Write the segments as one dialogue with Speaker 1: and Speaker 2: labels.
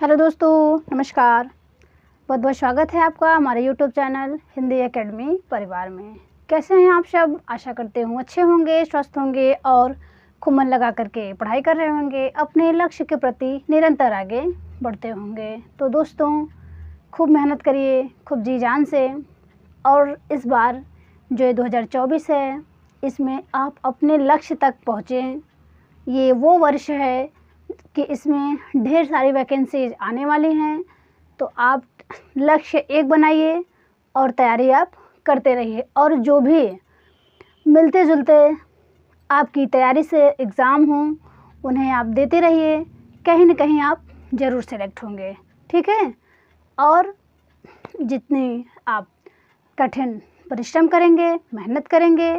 Speaker 1: Hello दोस्तों, नमस्कार। बहुत बहुत स्वागत है आपका हमारे यूट्यूब चैनल हिंदी एकेडमी परिवार में। कैसे हैं आप सब? आशा करते हूँ अच्छे होंगे, स्वस्थ होंगे और खूब मन लगा करके पढ़ाई कर रहे होंगे, अपने लक्ष्य के प्रति निरंतर आगे बढ़ते होंगे। तो दोस्तों, खूब मेहनत करिए, खूब जी जान से। और इस बार जो ये 2024 है, इसमें आप अपने लक्ष्य तक पहुँचें। ये वो वर्ष है कि इसमें ढेर सारी वैकेंसीज आने वाली हैं, तो आप लक्ष्य एक बनाइए और तैयारी आप करते रहिए। और जो भी मिलते जुलते आपकी तैयारी से एग्ज़ाम हों, उन्हें आप देते रहिए। कहीं न कहीं आप ज़रूर सेलेक्ट होंगे, ठीक है। और जितनी आप कठिन परिश्रम करेंगे, मेहनत करेंगे,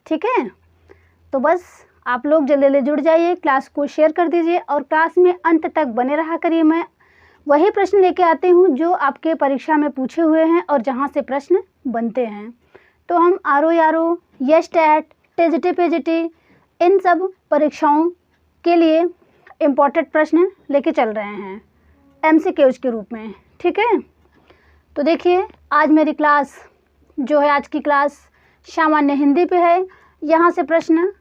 Speaker 1: ठीक है। तो बस आप लोग जल्दी जुड़ जाइए, क्लास को शेयर कर दीजिए और क्लास में अंत तक बने रहा करिए। मैं वही प्रश्न लेके आती हूँ जो आपके परीक्षा में पूछे हुए हैं और जहाँ से प्रश्न बनते हैं। तो हम RO, यस टैट, TGT, PGT इन सब परीक्षाओं के लिए इम्पोर्टेंट प्रश्न लेके चल रहे हैं MCQs के रूप में, ठीक है। तो देखिए, आज मेरी क्लास जो है, आज की क्लास सामान्य हिंदी पे है। यहाँ से प्रश्न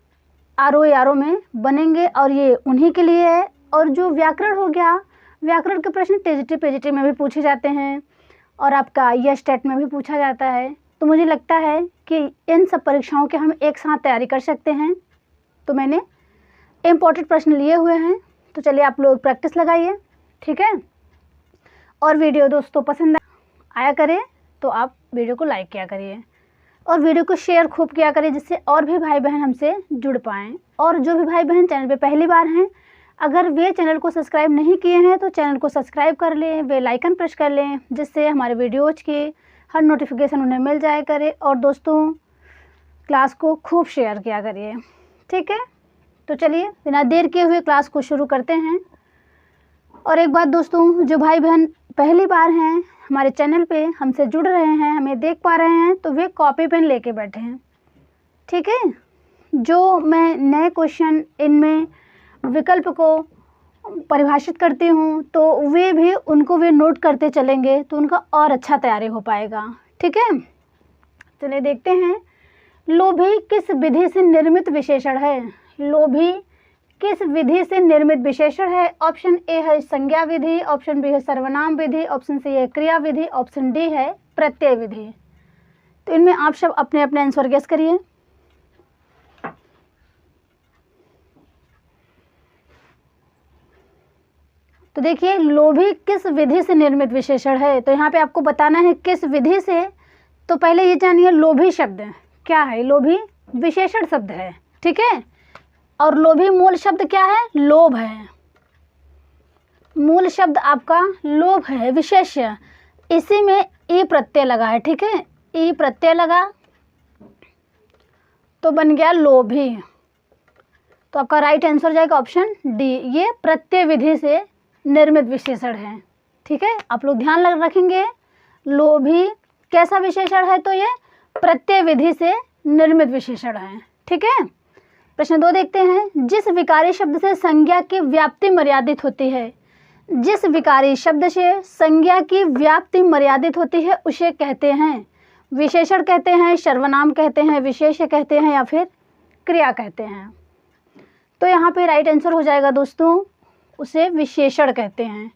Speaker 1: RO में बनेंगे और ये उन्हीं के लिए है। और जो व्याकरण हो गया, व्याकरण के प्रश्न TGT, PGT में भी पूछे जाते हैं और आपका यस टेट में भी पूछा जाता है। तो मुझे लगता है कि इन सब परीक्षाओं के हम एक साथ तैयारी कर सकते हैं। तो मैंने इम्पोर्टेंट प्रश्न लिए हुए हैं, तो चलिए आप लोग प्रैक्टिस लगाइए, ठीक है। और वीडियो दोस्तों पसंद आया करे तो आप वीडियो को लाइक किया करिए और वीडियो को शेयर खूब किया करिए, जिससे और भी भाई बहन हमसे जुड़ पाएँ। और जो भी भाई बहन चैनल पे पहली बार हैं, अगर वे चैनल को सब्सक्राइब नहीं किए हैं तो चैनल को सब्सक्राइब कर लें, बेल आइकन प्रेस कर लें, जिससे हमारे वीडियोज़ की हर नोटिफिकेशन उन्हें मिल जाया करे। और दोस्तों, क्लास को खूब शेयर किया करिए, ठीक है। तो चलिए बिना देर किए हुए क्लास को शुरू करते हैं। और एक बात दोस्तों, जो भाई बहन पहली बार हैं हमारे चैनल पे, हमसे जुड़ रहे हैं, हमें देख पा रहे हैं, तो वे कॉपी पेन लेके बैठे हैं, ठीक है। जो मैं नए क्वेश्चन इनमें विकल्प को परिभाषित करती हूँ, तो वे भी उनको वे नोट करते चलेंगे, तो उनका और अच्छा तैयारी हो पाएगा, ठीक है। चलिए देखते हैं, लोभी किस विधि से निर्मित विशेषण है? लोभी किस विधि से निर्मित विशेषण है? ऑप्शन ए है संज्ञा विधि, ऑप्शन बी है सर्वनाम विधि, ऑप्शन सी है क्रिया विधि, ऑप्शन डी है प्रत्यय विधि। तो इनमें आप सब अपने अपने आंसर गेस करिए। तो देखिए, लोभी किस विधि से निर्मित विशेषण है, तो यहाँ पे आपको बताना है किस विधि से। तो पहले ये जानिए, लोभी शब्द क्या है? लोभी विशेषण शब्द है, ठीक है। और लोभी मूल शब्द क्या है? लोभ है। मूल शब्द आपका लोभ है, विशेष्य। इसी में ई प्रत्यय लगा है, ठीक है। ई प्रत्यय लगा तो बन गया लोभी। तो आपका राइट आंसर जाएगा ऑप्शन डी, ये प्रत्यय विधि से निर्मित विशेषण है, ठीक है। आप लोग ध्यान रखेंगे, लोभी कैसा विशेषण है? तो ये प्रत्यय विधि से निर्मित विशेषण है, ठीक है। प्रश्न 2 देखते हैं, जिस विकारी शब्द से संज्ञा की व्याप्ति मर्यादित होती है, जिस विकारी शब्द से संज्ञा की व्याप्ति मर्यादित होती है, उसे कहते हैं विशेषण कहते हैं, सर्वनाम कहते हैं, विशेष्य कहते हैं, या फिर क्रिया कहते हैं। तो यहाँ पे राइट आंसर हो जाएगा दोस्तों, उसे विशेषण कहते हैं,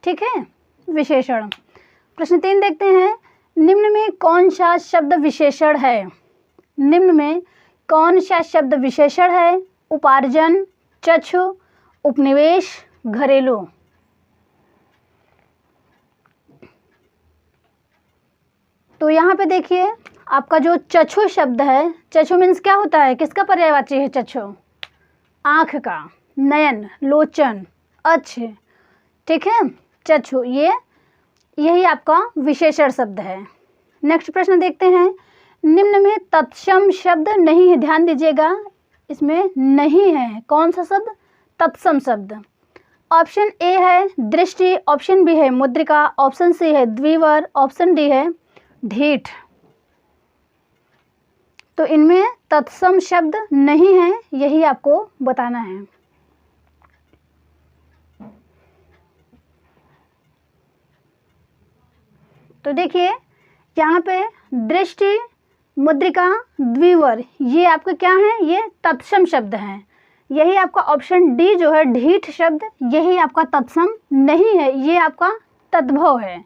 Speaker 1: ठीक है, विशेषण। प्रश्न 3 देखते हैं, निम्न में कौन सा शब्द विशेषण है? निम्न में कौन सा शब्द विशेषण है? उपार्जन, चक्षु, उपनिवेश, घरेलू। तो यहाँ पे देखिए, आपका जो चक्षु शब्द है, चक्षु मीन्स क्या होता है? किसका पर्यायवाची है चक्षु? आँख का, नयन, लोचन, अच्छे, ठीक है, चक्षु, यही आपका विशेषण शब्द है। नेक्स्ट प्रश्न देखते हैं, निम्न में तत्सम शब्द नहीं है, ध्यान दीजिएगा, इसमें नहीं है। कौन सा शब्द? तत्सम शब्द। ऑप्शन ए है दृष्टि, ऑप्शन बी है मुद्रिका, ऑप्शन सी है द्विवर, ऑप्शन डी है ढीठ। तो इनमें तत्सम शब्द नहीं है, यही आपको बताना है। तो देखिए यहाँ पे दृष्टि, मुद्रिका, द्विवर, ये आपके क्या हैं, ये तत्सम शब्द हैं। यही आपका ऑप्शन डी जो है ढीठ शब्द, यही आपका तत्सम नहीं है, ये आपका तद्भव है।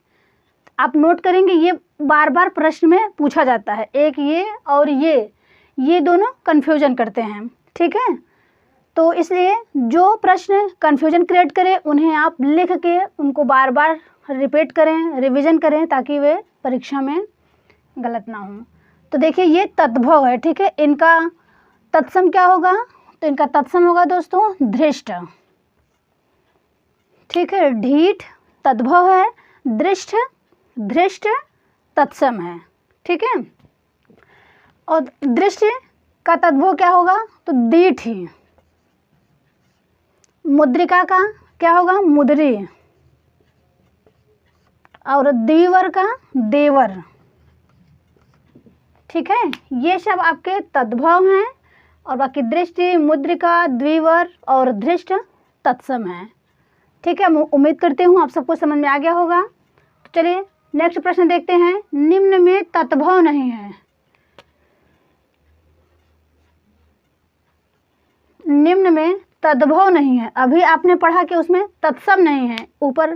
Speaker 1: आप नोट करेंगे ये बार बार प्रश्न में पूछा जाता है, एक ये और ये दोनों कन्फ्यूजन करते हैं, ठीक है। तो इसलिए जो प्रश्न कन्फ्यूजन क्रिएट करे उन्हें आप लिख के उनको बार बार रिपीट करें, रिवीजन करें, ताकि वे परीक्षा में गलत ना हो। तो देखिए ये तद्भव है, ठीक है। इनका तत्सम क्या होगा, तो इनका तत्सम होगा दोस्तों धृष्ट, ठीक है। ढीठ तद्भव है, दृष्ट धृष्ट तत्सम है, ठीक है। और दृष्टि का तद्भव क्या होगा, तो दीठ ही। मुद्रिका का क्या होगा, मुद्री। और द्विवर का देवर, ठीक है। ये सब आपके तद्भव हैं और बाकी दृष्टि, मुद्रिका, द्विवर और धृष्ट तत्सम है, ठीक है। मैं उम्मीद करती हूँ आप सबको समझ में आ गया होगा। तो चलिए नेक्स्ट प्रश्न देखते हैं। निम्न में तद्भव नहीं है, निम्न में तद्भव नहीं है। अभी आपने पढ़ा कि उसमें तत्सम नहीं है ऊपर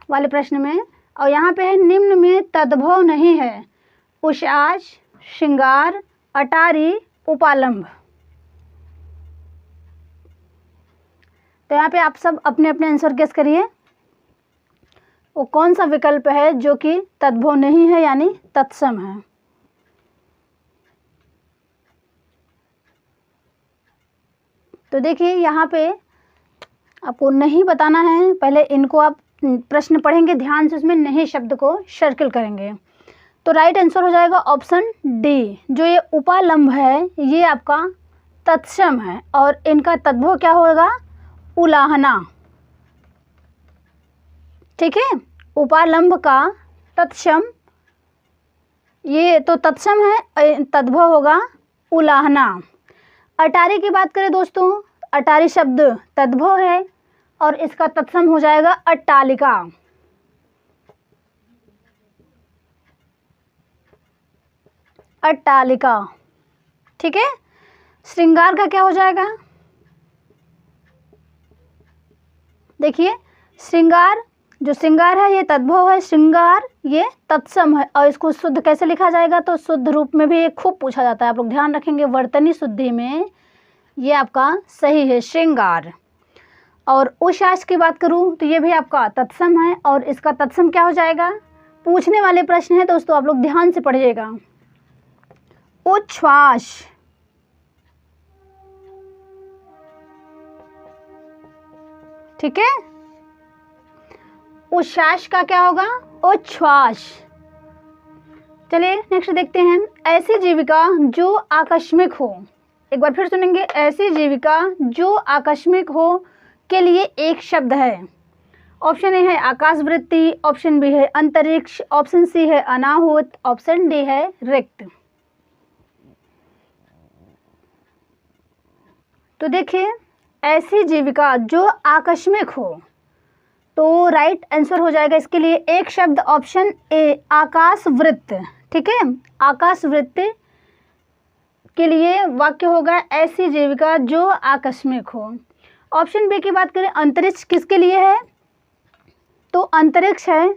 Speaker 1: वाले प्रश्न में, और यहाँ पे है निम्न में तद्भव नहीं है उषाज, श्रृंगार, अटारी, उपालंभ। तो यहाँ पे आप सब अपने अपने आंसर गेस करिए, वो कौन सा विकल्प है जो कि तद्भव नहीं है यानी तत्सम है। तो देखिए यहाँ पे आपको नहीं बताना है, पहले इनको आप प्रश्न पढ़ेंगे ध्यान से, उसमें नहीं शब्द को सर्कल करेंगे। तो राइट आंसर हो जाएगा ऑप्शन डी, जो ये उपालंभ है ये आपका तत्सम है और इनका तद्भव क्या होगा, उलाहना, ठीक है। उपालंभ का तत्सम, ये तो तत्सम है, तद्भव होगा उलाहना। अटारी की बात करें दोस्तों, अटारी शब्द तद्भव है और इसका तत्सम हो जाएगा अट्टालिका। अट्टालिका, ठीक है। श्रृंगार का क्या हो जाएगा, देखिए श्रृंगार, जो श्रृंगार है ये तद्भव है, श्रृंगार ये तत्सम है। और इसको शुद्ध कैसे लिखा जाएगा, तो शुद्ध रूप में भी खूब पूछा जाता है, आप लोग ध्यान रखेंगे वर्तनी शुद्धि में ये आपका सही है श्रृंगार। और उषास की बात करूं तो ये भी आपका तत्सम है और इसका तत्सम क्या हो जाएगा, पूछने वाले प्रश्न है दोस्तों, आप लोग ध्यान से पढ़िएगा। उच्छ्वास, ठीक है। उच्छ्वास का क्या होगा, उच्छ्वास। चलिए नेक्स्ट देखते हैं। ऐसी जीविका जो आकस्मिक हो, एक बार फिर सुनेंगे, ऐसी जीविका जो आकस्मिक हो के लिए एक शब्द है। ऑप्शन ए है आकाशवृत्ति, ऑप्शन बी है अंतरिक्ष, ऑप्शन सी है अनाहुत, ऑप्शन डी है रिक्त। तो देखिए ऐसी जीविका जो आकस्मिक हो, तो राइट आंसर हो जाएगा इसके लिए एक शब्द ऑप्शन ए आकाशवृत्त, ठीक है। आकाशवृत्त के लिए वाक्य होगा ऐसी जीविका जो आकस्मिक हो। ऑप्शन बी की बात करें अंतरिक्ष किसके लिए है, तो अंतरिक्ष है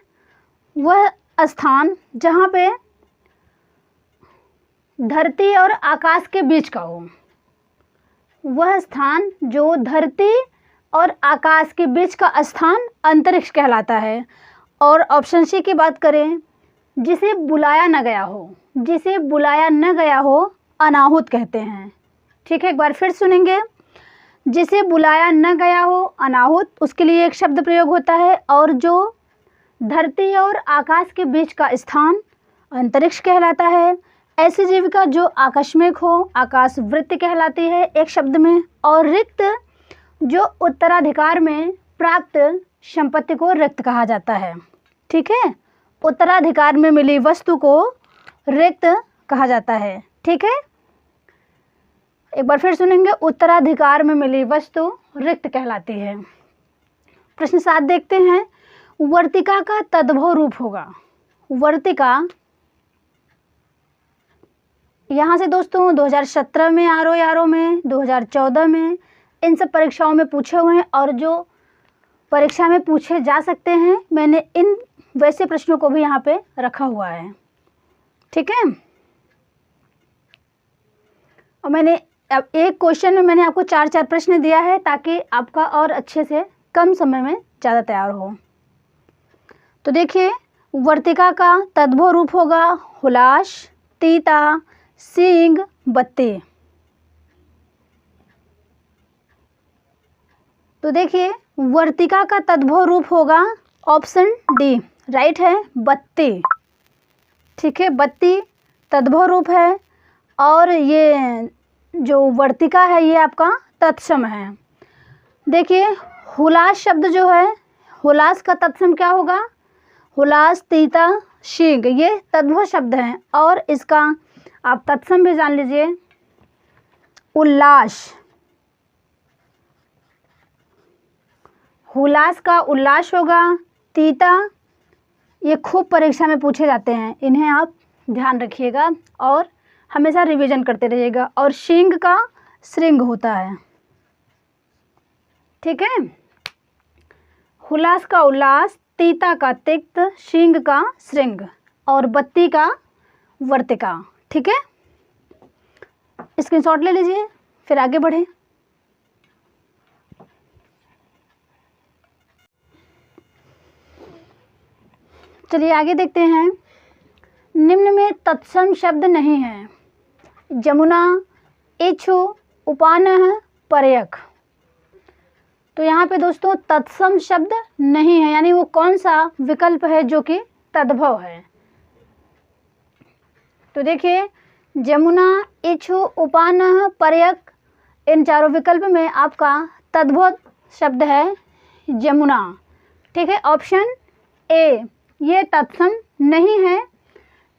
Speaker 1: वह स्थान जहाँ पे धरती और आकाश के बीच का हो, वह स्थान जो धरती और आकाश के बीच का स्थान अंतरिक्ष कहलाता है। और ऑप्शन सी की बात करें जिसे बुलाया न गया हो, जिसे बुलाया न गया हो अनाहुत कहते हैं, ठीक है। एक बार फिर सुनेंगे, जिसे बुलाया न गया हो अनाहुत, उसके लिए एक शब्द प्रयोग होता है। और जो धरती और आकाश के बीच का स्थान अंतरिक्ष कहलाता है। ऐसी जीविका जो आकस्मिक हो आकाशवृत्ति कहलाती है एक शब्द में। और रिक्त जो उत्तराधिकार में प्राप्त संपत्ति को रिक्त कहा जाता है, ठीक है। उत्तराधिकार में मिली वस्तु को रिक्त कहा जाता है, ठीक है। एक बार फिर सुनेंगे, उत्तराधिकार में मिली वस्तु रिक्त कहलाती है। प्रश्न 7 देखते हैं। वर्तिका का तद्भव रूप होगा, वर्तिका, यहाँ से दोस्तों 2017 में आरओ में, 2014 में, इन सब परीक्षाओं में पूछे हुए हैं और जो परीक्षा में पूछे जा सकते हैं, मैंने इन वैसे प्रश्नों को भी यहाँ पे रखा हुआ है। ठीक है, और मैंने अब एक क्वेश्चन में मैंने आपको 4-4 प्रश्न दिया है ताकि आपका और अच्छे से कम समय में ज़्यादा तैयार हो। तो देखिए, वर्तिका का तद्भव रूप होगा हुलास, तीता, सींग, बत्ती। तो देखिए, वर्तिका का तद्भव रूप होगा ऑप्शन डी, राइट है, बत्ती। ठीक है, बत्ती तद्भव रूप है और ये जो वर्तिका है ये आपका तत्सम है। देखिए, हुलास शब्द जो है, हुलास का तत्सम क्या होगा? हुलास, तीता, शीघ, ये तद्भव शब्द हैं और इसका आप तत्सम भी जान लीजिए, उल्लास। हुलास का उल्लास होगा, तीता, ये खूब परीक्षा में पूछे जाते हैं, इन्हें आप ध्यान रखिएगा और हमेशा रिवीजन करते रहिएगा। और शींग का श्रृंग होता है। ठीक है, हुलास का उल्लास, तीता का तिक्त, शींग का श्रृंग और बत्ती का वर्तिका। ठीक है, स्क्रीनशॉट ले लीजिए, फिर आगे बढ़ें। चलिए आगे देखते हैं। निम्न में तत्सम शब्द नहीं है: जमुना, इच्छु, उपानह, पर्यक। तो यहाँ पे दोस्तों तत्सम शब्द नहीं है, यानी वो कौन सा विकल्प है जो कि तद्भव है। तो देखिए, जमुना, इच्छु, उपानह, पर्यक, इन चारों विकल्प में आपका तद्भव शब्द है जमुना। ठीक है, ऑप्शन ए ये तत्सम नहीं है,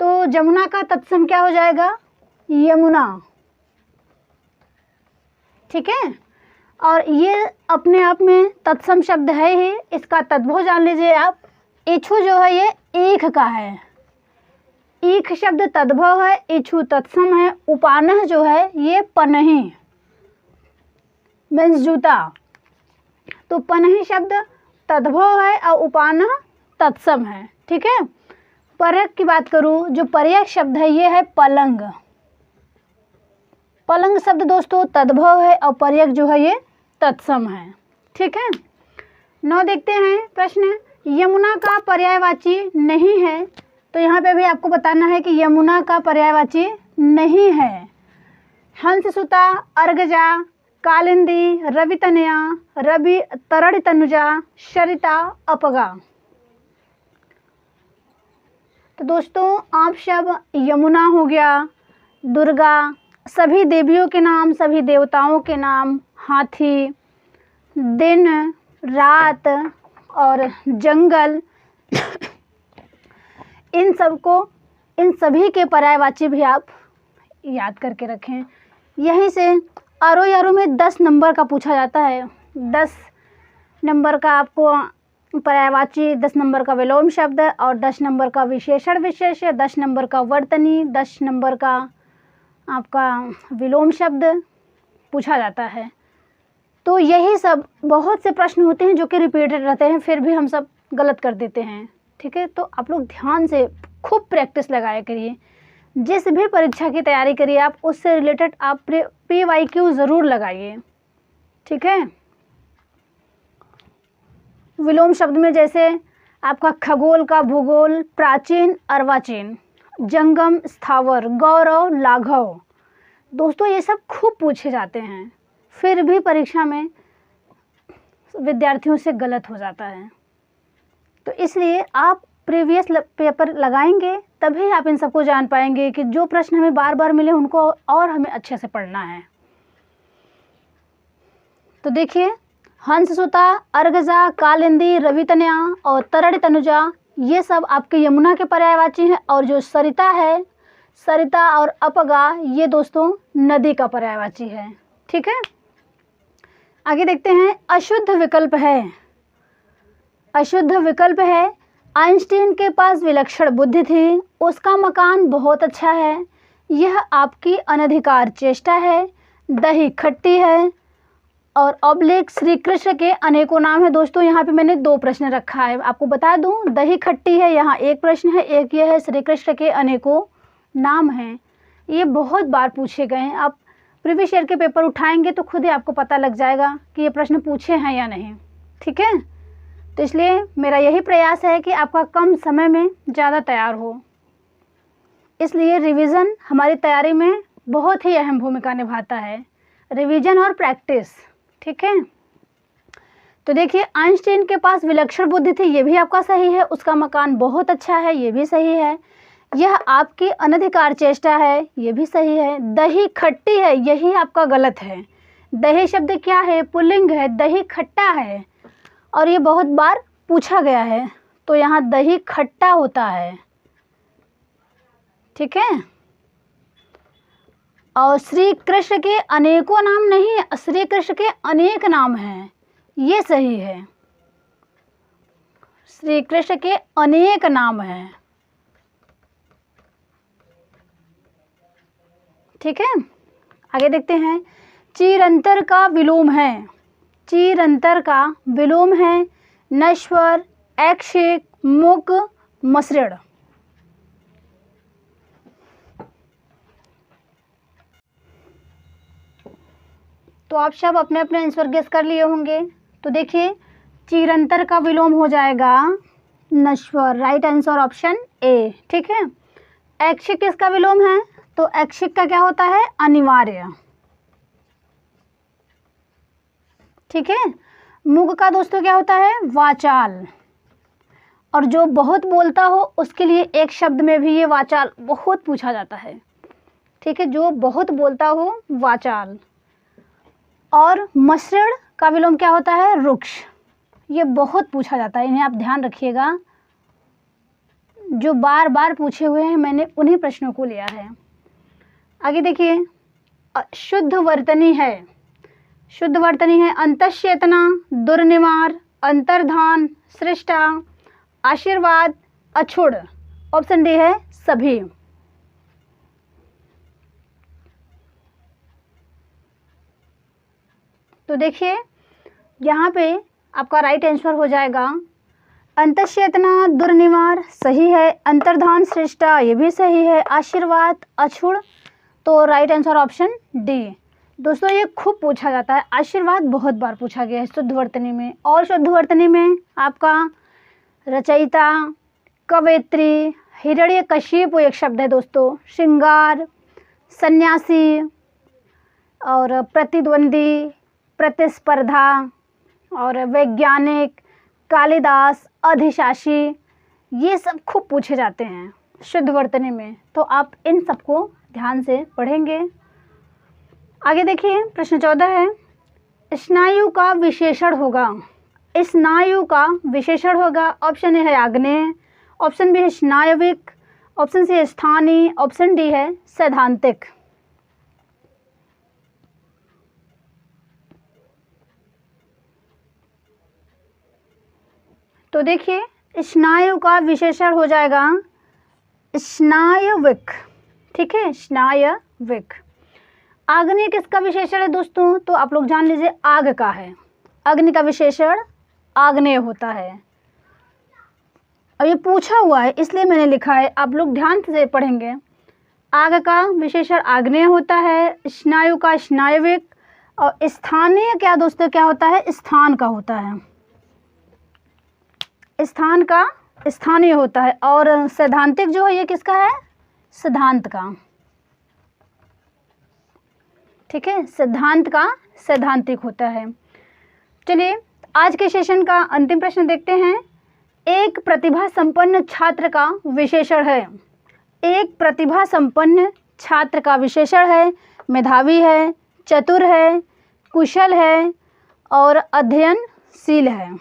Speaker 1: तो जमुना का तत्सम क्या हो जाएगा? यमुना। ठीक है, और ये अपने आप में तत्सम शब्द है ही, इसका तद्भव जान लीजिए आप। इच्छु जो है ये ईख का है, ईख शब्द तद्भव है, इच्छु तत्सम है। उपानह जो है ये पनही मीन्स जूता, तो पनही शब्द तद्भव है और उपानह तत्सम है। ठीक है, पर्यक की बात करूं, जो पर्यक शब्द है ये है पलंग। पलंग शब्द दोस्तों तद्भव है और पर्यक जो है ये तत्सम है। ठीक है, 9 देखते हैं प्रश्न। यमुना का पर्यायवाची नहीं है, तो यहाँ पे भी आपको बताना है कि यमुना का पर्यायवाची नहीं है। हंससुता, अर्गजा, कालिंदी, रवितनया, रवि, तरड़ तनुजा, सरिता, अपगा। तो दोस्तों आप सब यमुना हो गया, दुर्गा, सभी देवियों के नाम, सभी देवताओं के नाम, हाथी, दिन, रात और जंगल, इन इन सभी के पर्यायवाची भी आप याद करके रखें। यहीं से आरओ में 10 नंबर का पूछा जाता है। 10 नंबर का आपको पर्यायवाची, 10 नंबर का विलोम शब्द और 10 नंबर का विशेषण विशेष, 10 नंबर का वर्तनी, 10 नंबर का आपका विलोम शब्द पूछा जाता है। तो यही सब बहुत से प्रश्न होते हैं जो कि रिपीटेड रहते हैं, फिर भी हम सब गलत कर देते हैं। ठीक है, तो आप लोग ध्यान से खूब प्रैक्टिस लगाया करिए। जिस भी परीक्षा की तैयारी करिए आप, उससे रिलेटेड आप PYQ ज़रूर लगाइए। ठीक है, विलोम शब्द में जैसे आपका खगोल का भूगोल, प्राचीन, अर्वाचीन, जंगम, स्थावर, गौरव, लाघव। दोस्तों ये सब खूब पूछे जाते हैं, फिर भी परीक्षा में विद्यार्थियों से गलत हो जाता है। तो इसलिए आप प्रीवियस पेपर लगाएंगे तभी आप इन सबको जान पाएंगे कि जो प्रश्न हमें बार बार मिले उनको और हमें अच्छे से पढ़ना है। तो देखिए, हंससुता, अर्गजा, कालिंदी, रवितनया और तरड़ तनुजा, ये सब आपके यमुना के पर्यायवाची हैं। और जो सरिता है, सरिता और अपगा, ये दोस्तों नदी का पर्यायवाची है। ठीक है, आगे देखते हैं। अशुद्ध विकल्प है, अशुद्ध विकल्प है आइंस्टीन के पास विलक्षण बुद्धि थी, उसका मकान बहुत अच्छा है, यह आपकी अनधिकार चेष्टा है, दही खट्टी है, और ऑब्लिक श्री कृष्ण के अनेकों नाम है। दोस्तों यहाँ पे मैंने 2 प्रश्न रखा है, आपको बता दूं, दही खट्टी है यहाँ एक प्रश्न है, एक ये है श्री कृष्ण के अनेकों नाम हैं। ये बहुत बार पूछे गए हैं, आप प्रीवियस ईयर के पेपर उठाएंगे तो खुद ही आपको पता लग जाएगा कि ये प्रश्न पूछे हैं या नहीं। ठीक है, तो इसलिए मेरा यही प्रयास है कि आपका कम समय में ज़्यादा तैयार हो, इसलिए रिवीजन हमारी तैयारी में बहुत ही अहम भूमिका निभाता है, रिवीजन और प्रैक्टिस। ठीक है, तो देखिए आइंस्टीन के पास विलक्षण बुद्धि थी, ये भी आपका सही है, उसका मकान बहुत अच्छा है, ये भी सही है, यह आपकी अनधिकार चेष्टा है, ये भी सही है, दही खट्टी है, यही आपका गलत है। दही शब्द क्या है, पुल्लिंग है, दही खट्टा है और ये बहुत बार पूछा गया है, तो यहाँ दही खट्टा होता है। ठीक है, और श्री कृष्ण के अनेकों नाम नहीं, श्री कृष्ण के अनेक नाम हैं, ये सही है, श्री कृष्ण के अनेक नाम हैं। ठीक है, आगे देखते हैं। चिरंतर का विलोम है, चिरंतर का विलोम है नश्वर, ऐक्षिक, मुक, मसृण। तो आप सब अपने अपने आंसर गेस कर लिए होंगे। तो देखिए चिरंतर का विलोम हो जाएगा नश्वर, राइट आंसर ऑप्शन ए। ठीक है, ऐक्षिक किसका विलोम है, तो ऐक्षिक का क्या होता है, अनिवार्य। ठीक है, मुग का दोस्तों क्या होता है, वाचाल, और जो बहुत बोलता हो उसके लिए एक शब्द में भी ये वाचाल बहुत पूछा जाता है। ठीक है, जो बहुत बोलता हो वाचाल। और मसृण का विलोम क्या होता है, रुक्ष, ये बहुत पूछा जाता है, इन्हें आप ध्यान रखिएगा, जो बार बार पूछे हुए हैं मैंने उन्हीं प्रश्नों को लिया है। आगे देखिए, शुद्ध वर्तनी है, शुद्ध वर्तनी है अंतश्चेतना, दुर्निवार, अंतर्धान, सृष्टा, आशीर्वाद, अछुड़। ऑप्शन डी है सभी। तो देखिए यहाँ पे आपका राइट आंसर हो जाएगा अंतश्चेतना, दुर्निवार सही है, अंतर्धान, सृष्टा ये भी सही है, आशीर्वाद, अछुड़, तो राइट आंसर ऑप्शन डी। दोस्तों ये खूब पूछा जाता है, आशीर्वाद बहुत बार पूछा गया है शुद्ध वर्तनी में। और शुद्ध वर्तनी में आपका रचयिता, कवयित्री, हिरण्यकशिपु एक शब्द है दोस्तों, श्रृंगार, सन्यासी, और प्रतिद्वंदी, प्रतिस्पर्धा, और वैज्ञानिक, कालिदास, अधिशासी, ये सब खूब पूछे जाते हैं शुद्ध वर्तनी में। तो आप इन सबको ध्यान से पढ़ेंगे। आगे देखिए प्रश्न 14 है, स्नायु का विशेषण होगा, स्नायु का विशेषण होगा। ऑप्शन ए है आग्नेय, ऑप्शन बी है स्नायविक, ऑप्शन सी है स्थानीय, ऑप्शन डी है सैद्धांतिक। तो देखिए स्नायु का विशेषण हो जाएगा स्नायविक। ठीक है, स्नायविक। आग्नेय किसका विशेषण है दोस्तों, तो आप लोग जान लीजिए आग का है, अग्नि का विशेषण आग्नेय होता है। और ये पूछा हुआ है इसलिए मैंने लिखा है, आप लोग ध्यान से पढ़ेंगे। आग का विशेषण आग्नेय होता है, स्नायु का स्नायविक, और स्थानीय क्या दोस्तों क्या होता है, स्थान का होता है, स्थान का स्थानीय होता है। और सैद्धांतिक जो है ये किसका है, सिद्धांत का। ठीक है, सिद्धांत का सैद्धांतिक होता है। चलिए आज के सेशन का अंतिम प्रश्न देखते हैं। एक प्रतिभा संपन्न छात्र का विशेषण है, एक प्रतिभा संपन्न छात्र का विशेषण है मेधावी है, चतुर है, कुशल है और अध्ययनशील है।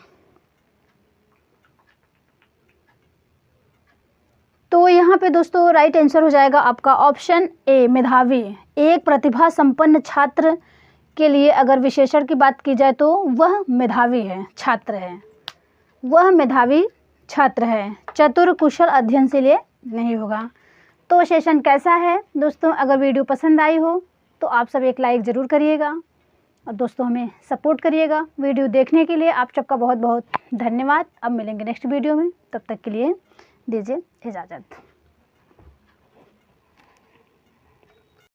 Speaker 1: तो यहाँ पे दोस्तों राइट आंसर हो जाएगा आपका ऑप्शन ए मेधावी। एक प्रतिभा संपन्न छात्र के लिए अगर विशेषण की बात की जाए तो वह मेधावी है, छात्र है, वह मेधावी छात्र है, चतुर कुशल अध्ययन से लिए नहीं होगा। तो सेशन कैसा है दोस्तों? अगर वीडियो पसंद आई हो तो आप सब एक लाइक ज़रूर करिएगा और दोस्तों हमें सपोर्ट करिएगा। वीडियो देखने के लिए आप सबका बहुत बहुत धन्यवाद। अब मिलेंगे नेक्स्ट वीडियो में, तब तक के लिए दीजिए इजाज़त।